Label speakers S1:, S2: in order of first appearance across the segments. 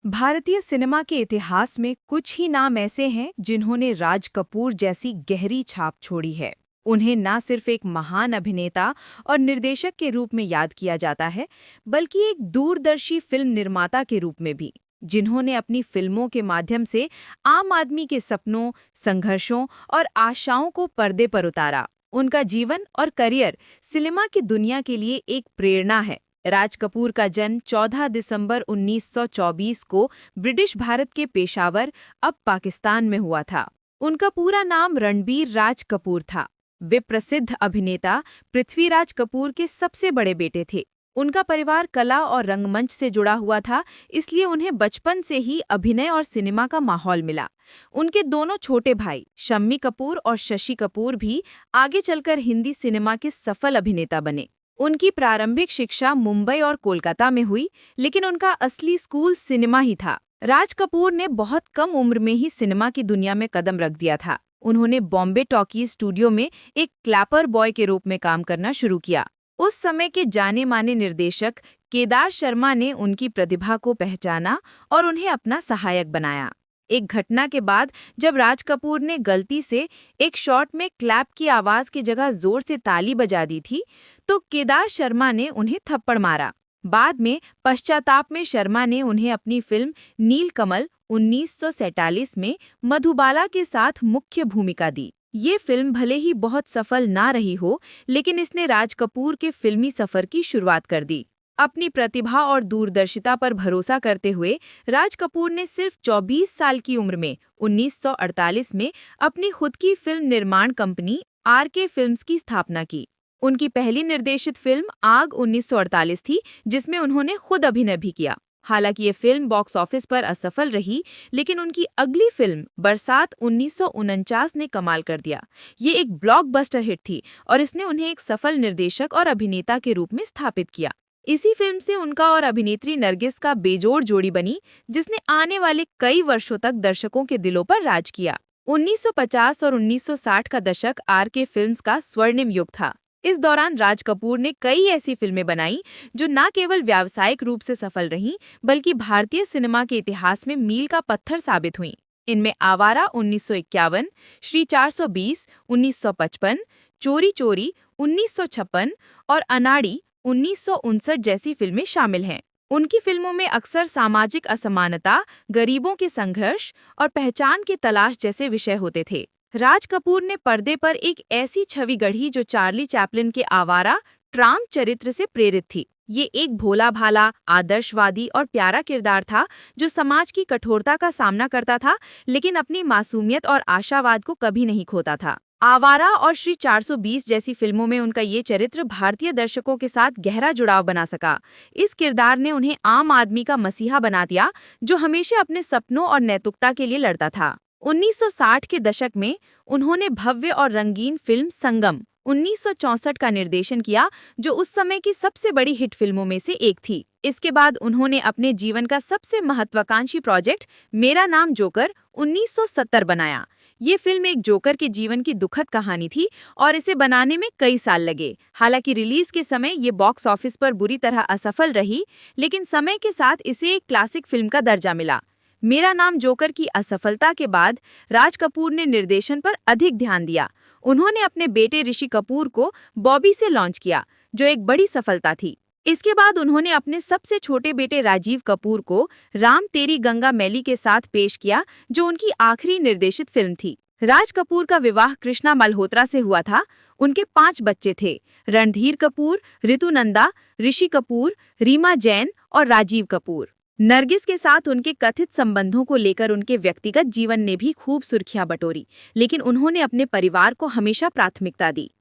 S1: भारतीय सिनेमा के इतिहास में कुछ ही नाम ऐसे हैं जिन्होंने राज कपूर जैसी गहरी छाप छोड़ी है। उन्हें न सिर्फ एक महान अभिनेता और निर्देशक के रूप में याद किया जाता है, बल्कि एक दूरदर्शी फिल्म निर्माता के रूप में भी, जिन्होंने अपनी फिल्मों के माध्यम से आम आदमी के सपनों, संघर्षों और आशाओं को पर्दे पर उतारा। उनका जीवन और करियर सिनेमा की दुनिया के लिए एक प्रेरणा है। राज कपूर का जन्म 14 दिसंबर 1924 को ब्रिटिश भारत के पेशावर, अब पाकिस्तान में हुआ था। उनका पूरा नाम रणबीर राज कपूर था। वे प्रसिद्ध अभिनेता पृथ्वीराज कपूर के सबसे बड़े बेटे थे। उनका परिवार कला और रंगमंच से जुड़ा हुआ था, इसलिए उन्हें बचपन से ही अभिनय और सिनेमा का माहौल मिला। उनके दोनों छोटे भाई शम्मी कपूर और शशि कपूर भी आगे चलकर हिंदी सिनेमा के सफल अभिनेता बने। उनकी प्रारंभिक शिक्षा मुंबई और कोलकाता में हुई, लेकिन उनका असली स्कूल सिनेमा ही था। राज कपूर ने बहुत कम उम्र में ही सिनेमा की दुनिया में कदम रख दिया था। उन्होंने बॉम्बे टॉकीज स्टूडियो में एक क्लैपर बॉय के रूप में काम करना शुरू किया। उस समय के जाने माने निर्देशक केदार शर्मा ने उनकी प्रतिभा को पहचाना और उन्हें अपना सहायक बनाया। एक घटना के बाद जब राज कपूर ने गलती से एक शॉट में क्लैप की आवाज की जगह जोर से ताली बजा दी थी, तो केदार शर्मा ने उन्हें थप्पड़ मारा। बाद में पश्चाताप में शर्मा ने उन्हें अपनी फिल्म नीलकमल 1947 में मधुबाला के साथ मुख्य भूमिका दी। ये फिल्म भले ही बहुत सफल ना रही हो, लेकिन इसने राज कपूर के फिल्मी सफर की शुरुआत कर दी। अपनी प्रतिभा और दूरदर्शिता पर भरोसा करते हुए राज कपूर ने सिर्फ 24 साल की उम्र में 1948 में अपनी खुद की फिल्म निर्माण कंपनी आरके फिल्म्स की स्थापना की। उनकी पहली निर्देशित फिल्म आग 1948 थी, जिसमें उन्होंने खुद अभिनय भी किया। हालांकि ये फिल्म बॉक्स ऑफिस पर असफल रही, लेकिन उनकी अगली फिल्म बरसात 1949 ने कमाल कर दिया। ये एक ब्लॉकबस्टर हिट थी और इसने उन्हें एक सफल निर्देशक और अभिनेता के रूप में स्थापित किया। इसी फिल्म से उनका और अभिनेत्री नरगिस का बेजोड़ जोड़ी बनी, जिसने आने वाले कई वर्षों तक दर्शकों के दिलों पर राज किया। 1950 और 1960 का दशक आरके फिल्म्स का स्वर्णिम युग था। इस दौरान राज कपूर ने कई ऐसी फिल्में बनाई जो न केवल व्यावसायिक रूप से सफल रहीं, बल्कि भारतीय सिनेमा के इतिहास में मील का पत्थर साबित हुईं। इनमें आवारा 1951, श्री 420 1955, चोरी चोरी 1956 और अनाड़ी 1959 जैसी फिल्में शामिल हैं। उनकी फिल्मों में अक्सर सामाजिक असमानता, गरीबों के संघर्ष और पहचान की तलाश जैसे विषय होते थे। राज कपूर ने पर्दे पर एक ऐसी छवि गढ़ी जो चार्ली चैपलिन के आवारा ट्राम चरित्र से प्रेरित थी। ये एक भोला-भाला, आदर्शवादी और प्यारा किरदार था जो समाज की कठोरता का सामना करता था, लेकिन अपनी मासूमियत और आशावाद को कभी नहीं खोता था। आवारा और श्री 420 जैसी फिल्मों में उनका ये चरित्र भारतीय दर्शकों के साथ गहरा जुड़ाव बना सका। इस किरदार ने उन्हें आम आदमी का मसीहा बना दिया, जो हमेशा अपने सपनों और नैतिकता के लिए लड़ता था। 1960 के दशक में उन्होंने भव्य और रंगीन फिल्म संगम 1964 का निर्देशन किया, जो उस समय की सबसे बड़ी हिट फिल्मों में से एक थी। इसके बाद उन्होंने अपने जीवन का सबसे महत्वाकांक्षी प्रोजेक्ट मेरा नाम जोकर 1970 बनाया। ये फिल्म एक जोकर के जीवन की दुखद कहानी थी और इसे बनाने में कई साल लगे। हालांकि रिलीज के समय ये बॉक्स ऑफिस पर बुरी तरह असफल रही, लेकिन समय के साथ इसे एक क्लासिक फिल्म का दर्जा मिला। मेरा नाम जोकर की असफलता के बाद राज कपूर ने निर्देशन पर अधिक ध्यान दिया। उन्होंने अपने बेटे ऋषि कपूर को बॉबी से लॉन्च किया, जो एक बड़ी सफलता थी। इसके बाद उन्होंने अपने सबसे छोटे बेटे राजीव कपूर को राम तेरी गंगा मैली के साथ पेश किया, जो उनकी आखिरी निर्देशित फिल्म थी। राज कपूर का विवाह कृष्णा मल्होत्रा से हुआ था। उनके 5 बच्चे थे: रणधीर कपूर, ऋतु नंदा, ऋषि कपूर, रीमा जैन और राजीव कपूर। नरगिस के साथ उनके कथित संबंधों को लेकर उनके व्यक्तिगत जीवन ने भी खूब सुर्खियां बटोरी, लेकिन उन्होंने अपने परिवार को हमेशा प्राथमिकता दी।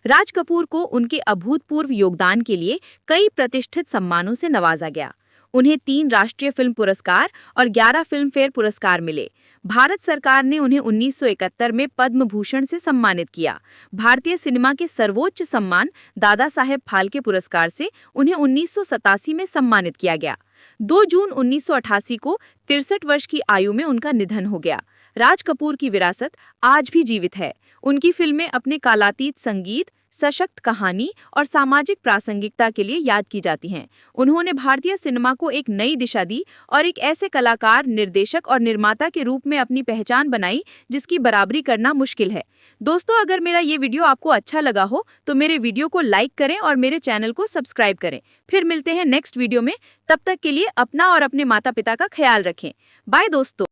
S1: राज कपूर को उनके अभूतपूर्व योगदान के लिए कई प्रतिष्ठित सम्मानों से नवाजा गया। उन्हें 3 राष्ट्रीय फिल्म पुरस्कार और 11 फिल्म फेयर पुरस्कार मिले। भारत सरकार ने उन्हें 1971 में पद्म भूषण से सम्मानित किया। भारतीय सिनेमा के सर्वोच्च सम्मान दादा साहेब फाल्के पुरस्कार से उन्हें 1987 में सम्मानित किया गया। 2 जून 1988 को 63 वर्ष की आयु में उनका निधन हो गया। राज कपूर की विरासत आज भी जीवित है। उनकी फिल्में अपने कालातीत संगीत, सशक्त कहानी और सामाजिक प्रासंगिकता के लिए याद की जाती हैं। उन्होंने भारतीय सिनेमा को एक नई दिशा दी और एक ऐसे कलाकार, निर्देशक और निर्माता के रूप में अपनी पहचान बनाई जिसकी बराबरी करना मुश्किल है। दोस्तों, अगर मेरा ये वीडियो आपको अच्छा लगा हो तो मेरे वीडियो को लाइक करें और मेरे चैनल को सब्सक्राइब करें। फिर मिलते हैं नेक्स्ट वीडियो में। तब तक के लिए अपना और अपने माता पिता का ख्याल रखें। बाय दोस्तों।